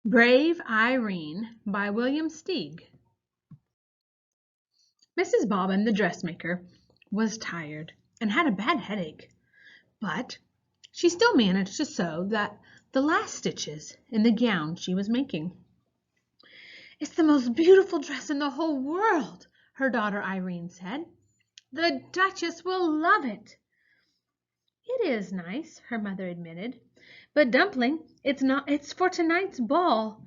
Brave Irene by William Steig. Mrs. Bobbin, the dressmaker, was tired and had a bad headache, but she still managed to sew the last stitches in the gown she was making. "It's the most beautiful dress in the whole world," her daughter Irene said. "The Duchess will love it." "It is nice," her mother admitted, "but, Dumpling, it's for tonight's ball,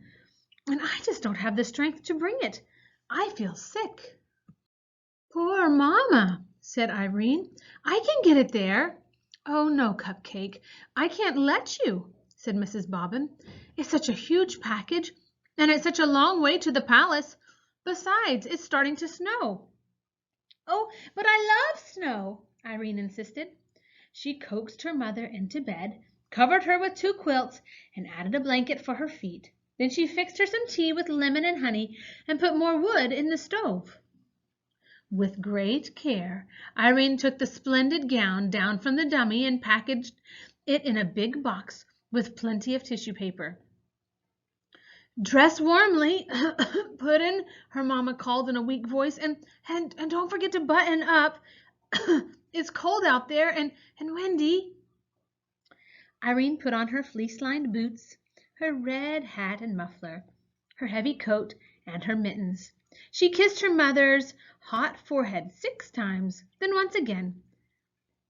and I just don't have the strength to bring it. I feel sick." "Poor Mamma," said Irene. "I can get it there." "Oh, no, Cupcake, I can't let you," said Mrs. Bobbin. "It's such a huge package, and it's such a long way to the palace. Besides, it's starting to snow." "Oh, but I love snow," Irene insisted. She coaxed her mother into bed, covered her with 2 quilts, and added a blanket for her feet. Then she fixed her some tea with lemon and honey and put more wood in the stove. With great care, Irene took the splendid gown down from the dummy and packaged it in a big box with plenty of tissue paper. "Dress warmly," Puddin', her mamma called in a weak voice, and don't forget to button up. It's cold out there and windy." Irene put on her fleece-lined boots, her red hat and muffler, her heavy coat, and her mittens. She kissed her mother's hot forehead 6 times, then once again,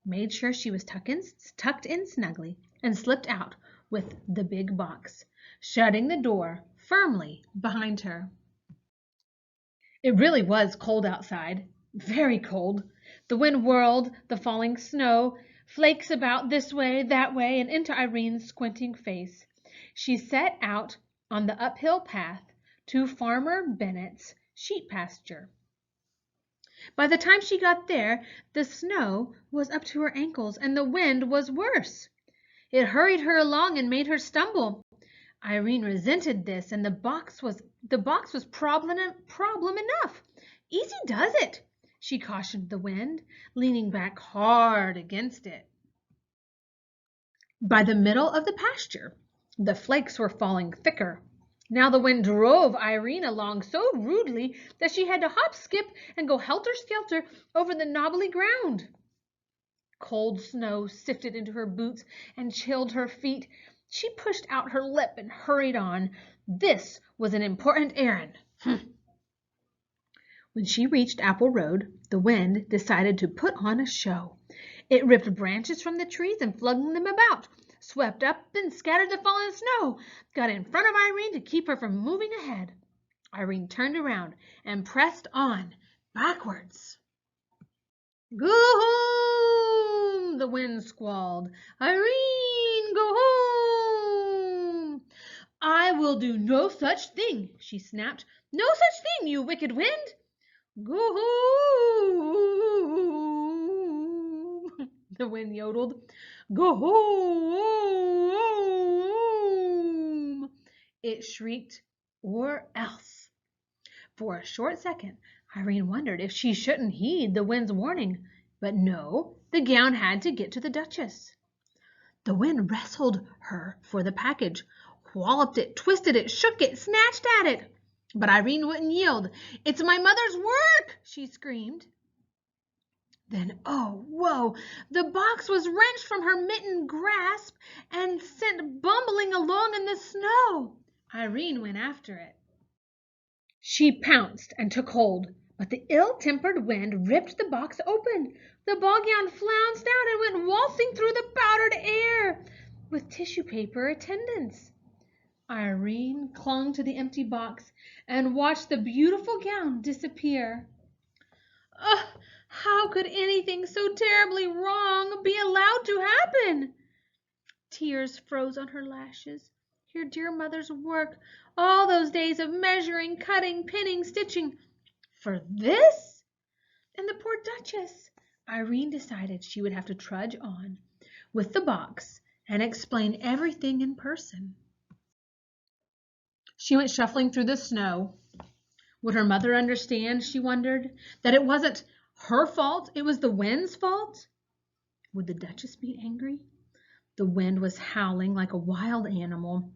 made sure she was tucked in snugly, and slipped out with the big box, shutting the door firmly behind her. It really was cold outside, very cold. The wind whirled the falling snow flakes about this way, that way, and into Irene's squinting face. She set out on the uphill path to Farmer Bennett's sheep pasture. By the time she got there, the snow was up to her ankles and the wind was worse. It hurried her along and made her stumble. Irene resented this, and the box was problem enough. "Easy does it," she cautioned the wind, leaning back hard against it. By the middle of the pasture, the flakes were falling thicker. Now the wind drove Irene along so rudely that she had to hop, skip, and go helter-skelter over the knobbly ground. Cold snow sifted into her boots and chilled her feet. She pushed out her lip and hurried on. This was an important errand. When she reached Apple Road, the wind decided to put on a show. It ripped branches from the trees and flung them about, swept up and scattered the fallen snow, got in front of Irene to keep her from moving ahead. Irene turned around and pressed on backwards. "Go home!" the wind squalled. "Irene, go home!" "I will do no such thing," she snapped. "No such thing, you wicked wind!" "Go home!" the wind yodeled. "Go home!" it shrieked, "or else." For a short second, Irene wondered if she shouldn't heed the wind's warning, but no, the gown had to get to the Duchess. The wind wrestled her for the package, walloped it, twisted it, shook it, snatched at it. But Irene wouldn't yield. "It's my mother's work!" she screamed. Then, oh, woe! The box was wrenched from her mittened grasp and sent bumbling along in the snow. Irene went after it. She pounced and took hold, but the ill-tempered wind ripped the box open. The ball gown flounced out and went waltzing through the powdered air, with tissue paper attendants. Irene clung to the empty box and watched the beautiful gown disappear. Ugh, how could anything so terribly wrong be allowed to happen? Tears froze on her lashes. Her dear mother's work, all those days of measuring, cutting, pinning, stitching, for this? And the poor Duchess! Irene decided she would have to trudge on with the box and explain everything in person. She went shuffling through the snow. Would her mother understand, she wondered, that it wasn't her fault, it was the wind's fault? Would the Duchess be angry? The wind was howling like a wild animal.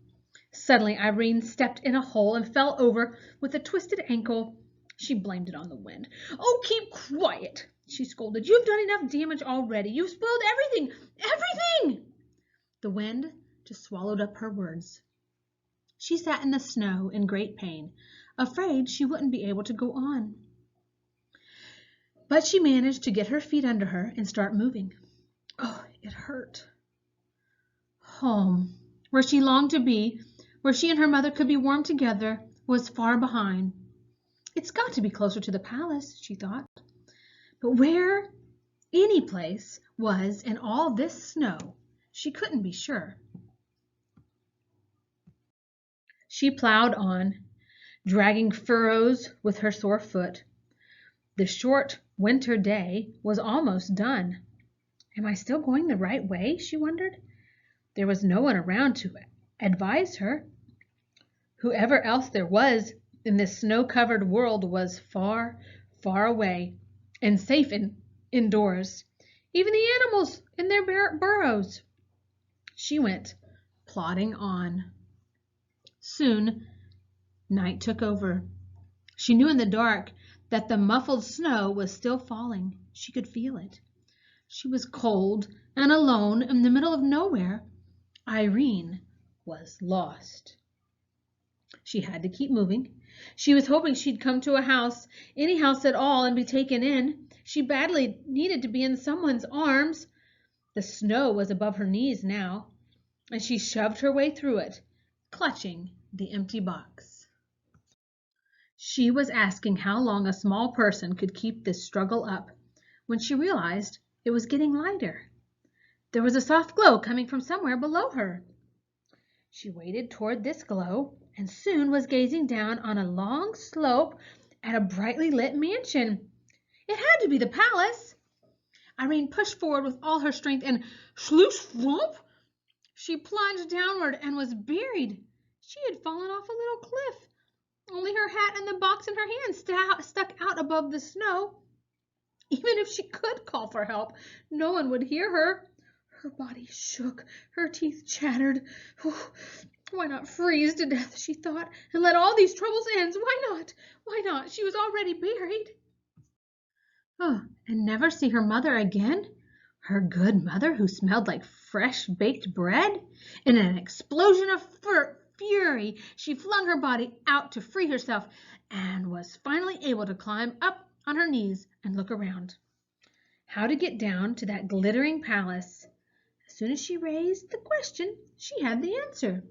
Suddenly, Irene stepped in a hole and fell over with a twisted ankle. She blamed it on the wind. "Oh, keep quiet," she scolded. "You've done enough damage already. You've spoiled everything. Everything!" The wind just swallowed up her words. She sat in the snow in great pain, afraid she wouldn't be able to go on. But she managed to get her feet under her and start moving. Oh, it hurt. Home, where she longed to be, where she and her mother could be warm together, was far behind. It's got to be closer to the palace, she thought. But where any place was in all this snow, she couldn't be sure. She plowed on, dragging furrows with her sore foot. The short winter day was almost done. Am I still going the right way? She wondered. There was no one around to advise her. Whoever else there was in this snow-covered world was far, far away and safe indoors. Even the animals in their burrows. She went plodding on. Soon, night took over. She knew in the dark that the muffled snow was still falling. She could feel it. She was cold and alone in the middle of nowhere. Irene was lost. She had to keep moving. She was hoping she'd come to a house, any house at all, and be taken in. She badly needed to be in someone's arms. The snow was above her knees now, and she shoved her way through it, clutching the empty box. She was asking how long a small person could keep this struggle up when she realized it was getting lighter. There was a soft glow coming from somewhere below her. She waded toward this glow and soon was gazing down on a long slope at a brightly lit mansion. It had to be the palace. Irene pushed forward with all her strength and sloosh flump! She plunged downward and was buried. She had fallen off a little cliff. Only her hat and the box in her hand stuck out above the snow. Even if she could call for help, no one would hear her. Her body shook, her teeth chattered. Why not freeze to death, she thought, and let all these troubles end? Why not? Why not? She was already buried. Oh, and never see her mother again? Her good mother who smelled like fresh baked bread? In an explosion of fury, she flung her body out to free herself and was finally able to climb up on her knees and look around. How to get down to that glittering palace? As soon as she raised the question, she had the answer.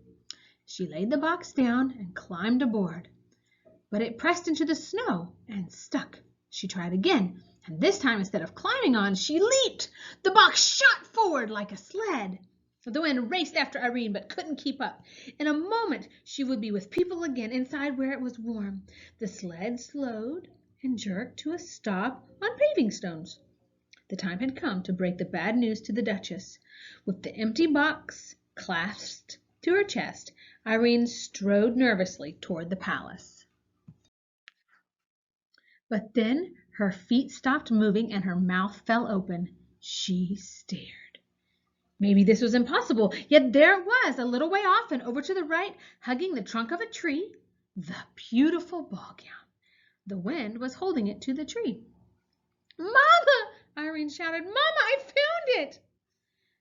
She laid the box down and climbed aboard. But it pressed into the snow and stuck. She tried again, and this time instead of climbing on, she leaped. The box shot forward like a sled. The wind raced after Irene but couldn't keep up. In a moment, she would be with people again inside where it was warm. The sled slowed and jerked to a stop on paving stones. The time had come to break the bad news to the Duchess. With the empty box clasped to her chest, Irene strode nervously toward the palace. But then her feet stopped moving and her mouth fell open. She stared. Maybe this was impossible, yet there it was, a little way off and over to the right, hugging the trunk of a tree, the beautiful ball gown. The wind was holding it to the tree. "Mama!" Irene shouted. "Mama, I found it!"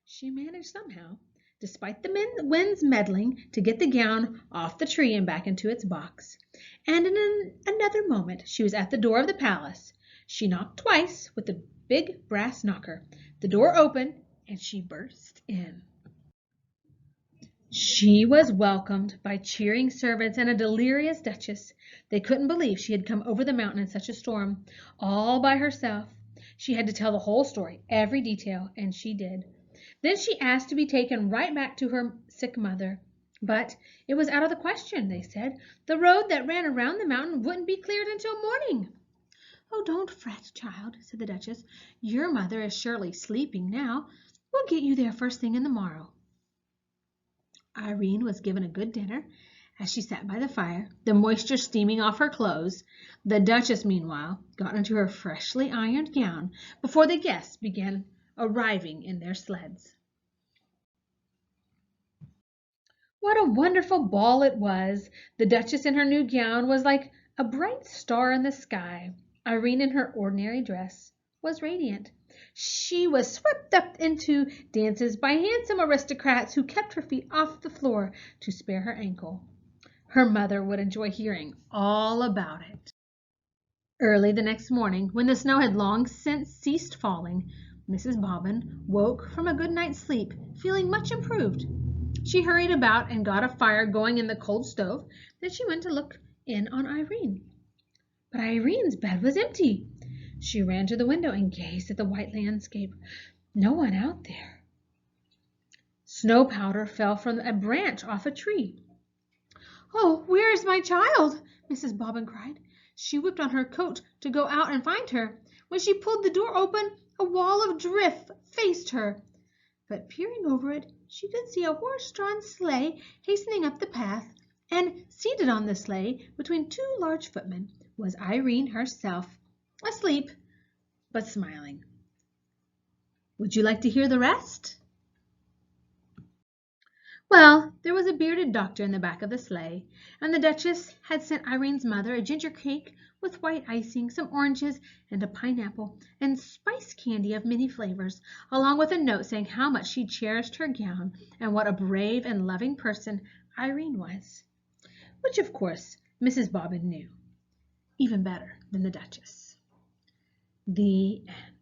She managed somehow, despite the wind's meddling, to get the gown off the tree and back into its box. And in another moment she was at the door of the palace. She knocked twice with the big brass knocker. The door opened and she burst in. She was welcomed by cheering servants and a delirious Duchess. They couldn't believe she had come over the mountain in such a storm, all by herself. She had to tell the whole story, every detail, and she did. Then she asked to be taken right back to her sick mother. But it was out of the question, they said. The road that ran around the mountain wouldn't be cleared until morning. "Oh, don't fret, child," said the Duchess. "Your mother is surely sleeping now. We'll get you there first thing in the morrow." Irene was given a good dinner as she sat by the fire, the moisture steaming off her clothes. The Duchess, meanwhile, got into her freshly ironed gown before the guests began arriving in their sleds. What a wonderful ball it was! The Duchess in her new gown was like a bright star in the sky. Irene in her ordinary dress was radiant. She was swept up into dances by handsome aristocrats who kept her feet off the floor to spare her ankle. Her mother would enjoy hearing all about it. Early the next morning, when the snow had long since ceased falling, Mrs. Bobbin woke from a good night's sleep, feeling much improved. She hurried about and got a fire going in the cold stove. Then she went to look in on Irene. But Irene's bed was empty. She ran to the window and gazed at the white landscape. No one out there. Snow powder fell from a branch off a tree. "Oh, where is my child?" Mrs. Bobbin cried. She whipped on her coat to go out and find her. When she pulled the door open, a wall of drift faced her. But peering over it, she could see a horse-drawn sleigh hastening up the path, and seated on the sleigh, between two large footmen, was Irene herself, asleep, but smiling. Would you like to hear the rest? Well, there was a bearded doctor in the back of the sleigh, and the Duchess had sent Irene's mother a ginger cake with white icing, some oranges, and a pineapple, and spice candy of many flavors, along with a note saying how much she cherished her gown and what a brave and loving person Irene was, which, of course, Mrs. Bobbin knew, even better than the Duchess. The end.